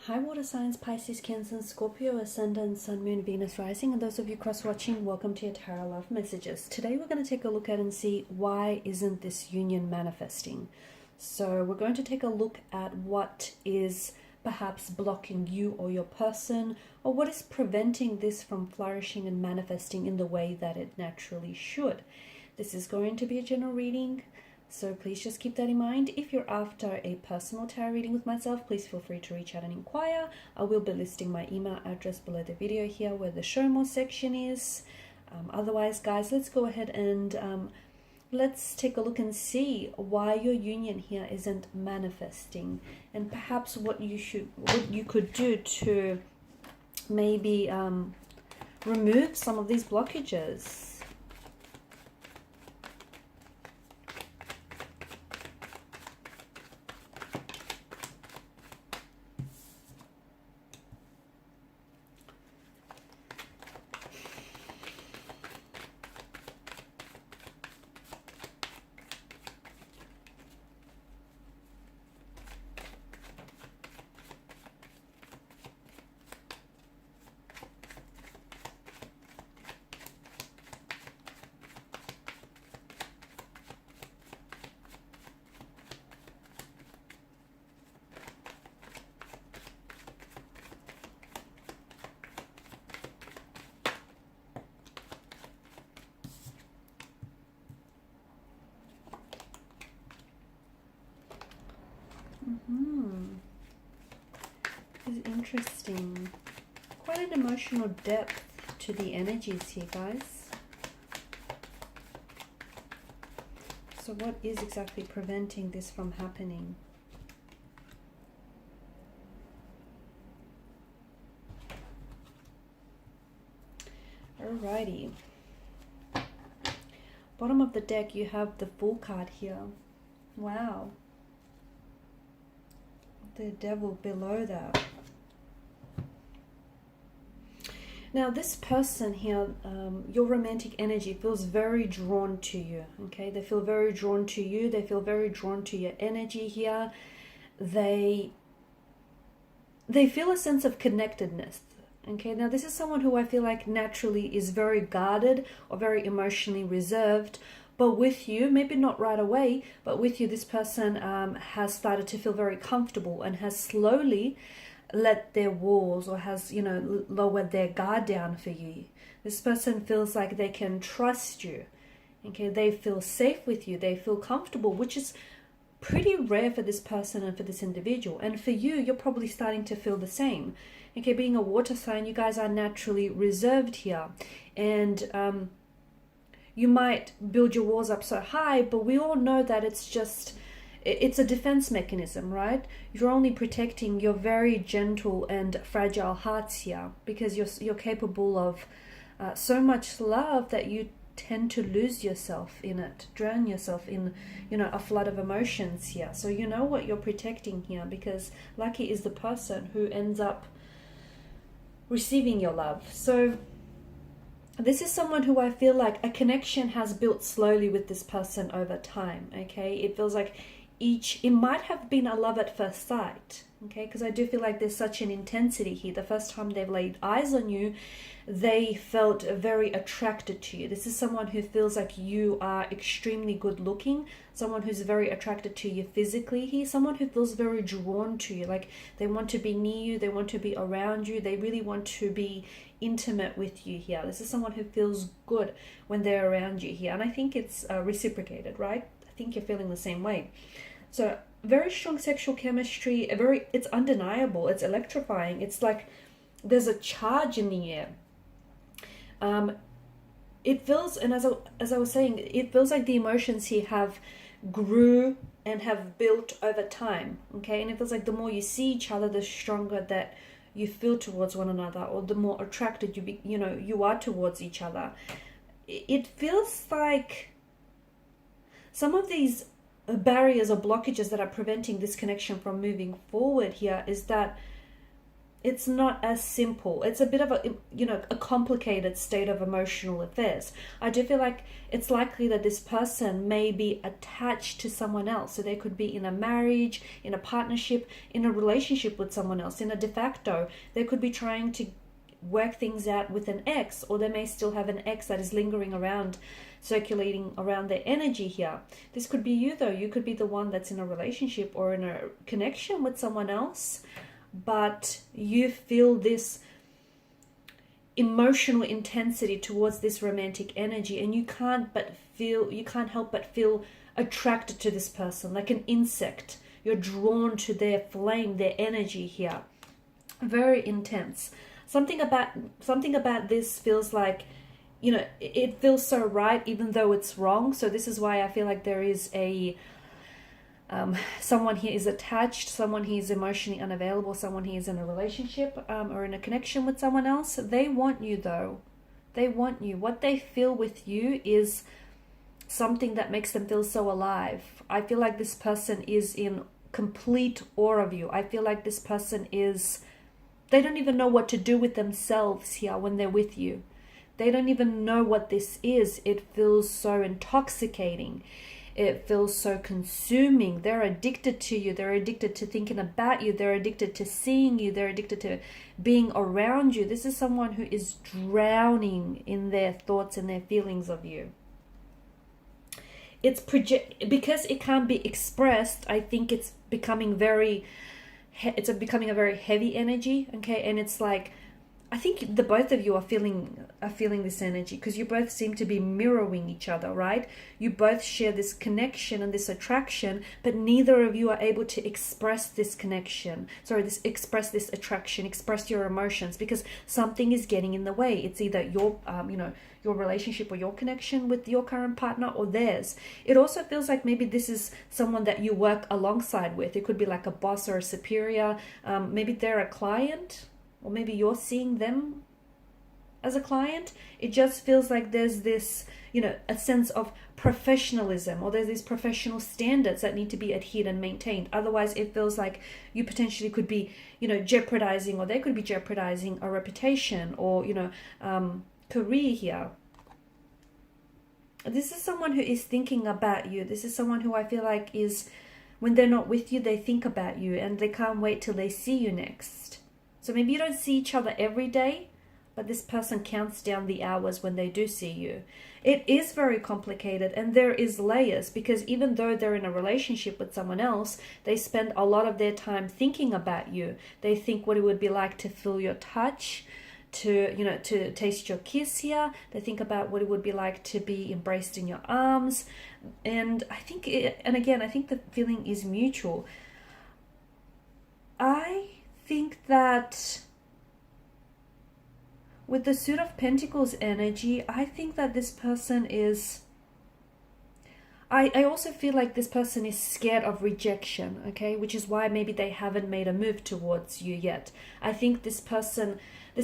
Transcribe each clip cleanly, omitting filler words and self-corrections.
Hi water signs, Pisces, Cancer, Scorpio, Ascendant, Sun, Moon, Venus, Rising, and those of you cross-watching, welcome to your Tarot Love Messages. Today we're going to take a look at and see why isn't this union manifesting. So we're going to take a look at what is perhaps blocking you or your person, or what is preventing this from flourishing and manifesting in the way that it naturally should. This is going to be a general reading, so please just keep that in mind. If you're after a personal tarot reading with myself, please feel free to reach out and inquire. I will be listing my email address below the video here where the show more section is. Otherwise, guys, let's go ahead and let's take a look and see why your union here isn't manifesting, and perhaps what you could do to maybe remove some of these blockages. This is interesting. Quite an emotional depth to the energies here, guys. So what is exactly preventing this from happening? Alrighty. Bottom of the deck, you have the Fool card here. Wow. The Devil below that. Now this person here, your romantic energy feels very drawn to you, okay? They feel very drawn to you. They feel very drawn to your energy here. They feel a sense of connectedness, okay? Now this is someone who I feel like naturally is very guarded or very emotionally reserved. But with you, maybe not right away, but with you, this person has started to feel very comfortable and has slowly let their walls, or has, you know, lowered their guard down for you. This person feels like they can trust you. Okay, they feel safe with you. They feel comfortable, which is pretty rare for this person and for this individual. And for you, you're probably starting to feel the same. Okay, being a water sign, you guys are naturally reserved here. And you might build your walls up so high, but we all know that it's a defense mechanism, right? You're only protecting your very gentle and fragile hearts here, because you're capable of so much love that you tend to lose yourself in it, drown yourself in, you know, a flood of emotions here. So you know what you're protecting here, because lucky is the person who ends up receiving your love. So this is someone who I feel like a connection has built slowly with this person over time, okay? It feels like it might have been a love at first sight, okay? Because I do feel like there's such an intensity here. The first time they've laid eyes on you, they felt very attracted to you. This is someone who feels like you are extremely good looking, someone who's very attracted to you physically here, someone who feels very drawn to you, like they want to be near you, they want to be around you, they really want to be intimate with you here. This is someone who feels good when they're around you here, and I think it's reciprocated, right? I think you're feeling the same way. So very strong sexual chemistry, it's undeniable, it's electrifying. It's like there's a charge in the air. It feels, and as I was saying, it feels like the emotions here have grew and have built over time, okay? And it feels like the more you see each other, the stronger that you feel towards one another, or the more attracted you are towards each other. It feels like some of these barriers or blockages that are preventing this connection from moving forward here is that It's not as simple. It's a bit of a, a complicated state of emotional affairs. I do feel like it's likely that this person may be attached to someone else. So they could be in a marriage, in a partnership, in a relationship with someone else, in a de facto. They could be trying to work things out with an ex, or they may still have an ex that is lingering around, circulating around their energy here. This could be you though. You could be the one that's in a relationship or in a connection with someone else, but you feel this emotional intensity towards this romantic energy, and you can't help but feel attracted to this person like an insect. You're drawn to their flame, their energy here. Very intense. Something about this feels like, it feels so right even though it's wrong. So this is why I feel like there is a someone here is attached, someone here is emotionally unavailable, someone here is in a relationship or in a connection with someone else. They want you though. They want you. What they feel with you is something that makes them feel so alive. I feel like this person is in complete awe of you. I feel like this person they don't even know what to do with themselves here when they're with you. They don't even know what this is. It feels so intoxicating. It feels so consuming. They're addicted to you. They're addicted to thinking about you. They're addicted to seeing you. They're addicted to being around you. This is someone who is drowning in their thoughts and their feelings of you. Because it can't be expressed. I think it's becoming a very heavy energy. Okay, and it's like, I think the both of you are feeling this energy because you both seem to be mirroring each other, right? You both share this connection and this attraction, but neither of you are able to express this connection. Express this attraction, express your emotions, because something is getting in the way. It's either your relationship or your connection with your current partner or theirs. It also feels like maybe this is someone that you work alongside with. It could be like a boss or a superior. Maybe they're a client, or maybe you're seeing them as a client. It just feels like there's this, a sense of professionalism, or there's these professional standards that need to be adhered and maintained. Otherwise, it feels like you potentially could be, jeopardizing, or they could be jeopardizing a reputation or, career here. This is someone who is thinking about you. This is someone who I feel like is, when they're not with you, they think about you and they can't wait till they see you next. So maybe you don't see each other every day, but this person counts down the hours when they do see you. It is very complicated, and there is layers, because even though they're in a relationship with someone else, they spend a lot of their time thinking about you. They think what it would be like to feel your touch, to taste your kiss here. They think about what it would be like to be embraced in your arms. And I think the feeling is mutual. I think that with the Suit of Pentacles energy, I think that this person is, I also feel like this person is scared of rejection, okay, which is why maybe they haven't made a move towards you yet. I think this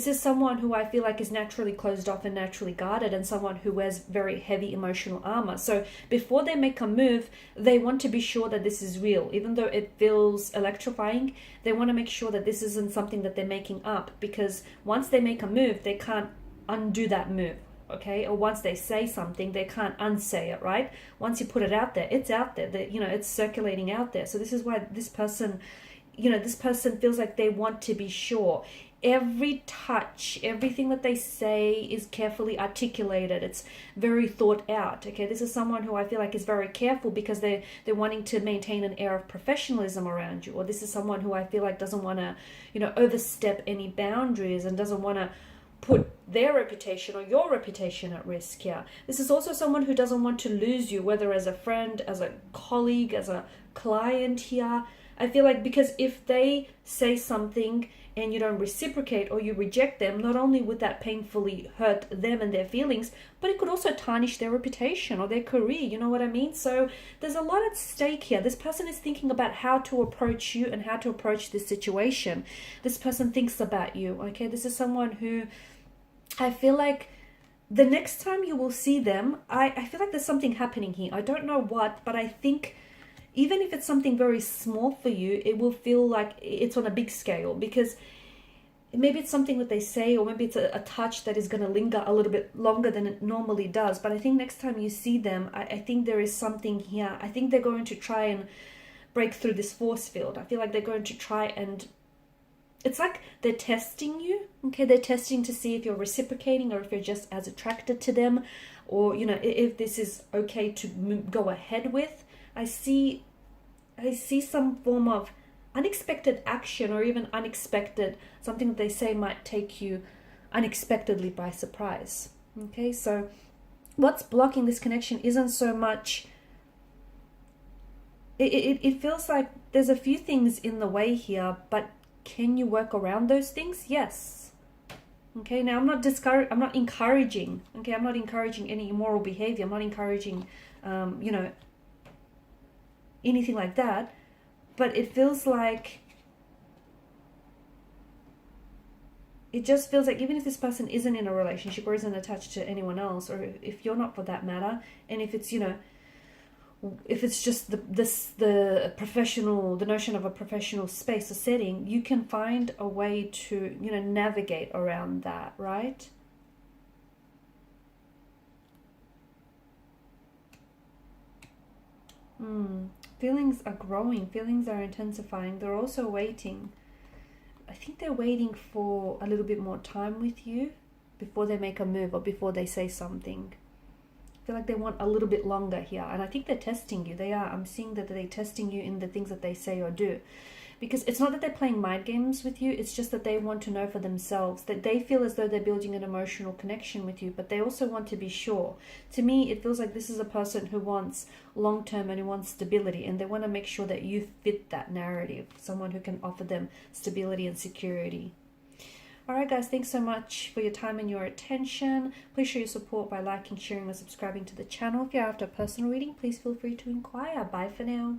is someone who I feel like is naturally closed off and naturally guarded, and someone who wears very heavy emotional armor. So before they make a move, they want to be sure that this is real. Even though it feels electrifying, they want to make sure that this isn't something that they're making up, because once they make a move, they can't undo that move, okay? Or once they say something, they can't unsay it, right? Once you put it out there, it's out there. It's circulating out there. So this is why this person feels like they want to be sure. Every touch, everything that they say is carefully articulated. It's very thought out. Okay, this is someone who I feel like is very careful because they're wanting to maintain an air of professionalism around you. Or this is someone who I feel like doesn't want to, overstep any boundaries and doesn't want to put their reputation or your reputation at risk here. This is also someone who doesn't want to lose you, whether as a friend, as a colleague, as a client here. I feel like because if they say something and you don't reciprocate or you reject them, not only would that painfully hurt them and their feelings, but it could also tarnish their reputation or their career, you know what I mean? So there's a lot at stake here. This person is thinking about how to approach you and how to approach this situation. This person thinks about you, okay? This is someone who I feel like the next time you will see them, I feel like there's something happening here. I don't know what, but I think even if it's something very small for you, it will feel like it's on a big scale, because maybe it's something that they say, or maybe it's a touch that is going to linger a little bit longer than it normally does. But I think next time you see them, I think there is something here. I think they're going to try and break through this force field. I feel like they're going to try and, it's like they're testing you, okay? They're testing to see if you're reciprocating, or if you're just as attracted to them, or, you know, if this is okay to go ahead with. I see some form of unexpected action, or even unexpected, something that they say might take you unexpectedly by surprise. Okay, so what's blocking this connection isn't so much, it feels like there's a few things in the way here, but can you work around those things? Yes. Okay, now I'm not encouraging, okay, I'm not encouraging any immoral behavior. I'm not encouraging, you know, anything like that. But it feels like, it just feels like even if this person isn't in a relationship or isn't attached to anyone else, or if you're not for that matter, and if it's, you know, if it's just the professional, the notion of a professional space or setting, you can find a way to, you know, navigate around that, right? Feelings are growing, feelings are intensifying. They're also waiting. I think they're waiting for a little bit more time with you before they make a move, or before they say something. I feel like they want a little bit longer here, and I think they're testing you. They are. I'm seeing that they're testing you in the things that they say or do, because it's not that they're playing mind games with you. It's just that they want to know for themselves, that they feel as though they're building an emotional connection with you, but they also want to be sure. To me, it feels like this is a person who wants long-term and who wants stability, and they want to make sure that you fit that narrative, someone who can offer them stability and security. Alright guys, thanks so much for your time and your attention. Please show your support by liking, sharing, or subscribing to the channel. If you're after a personal reading, please feel free to inquire. Bye for now.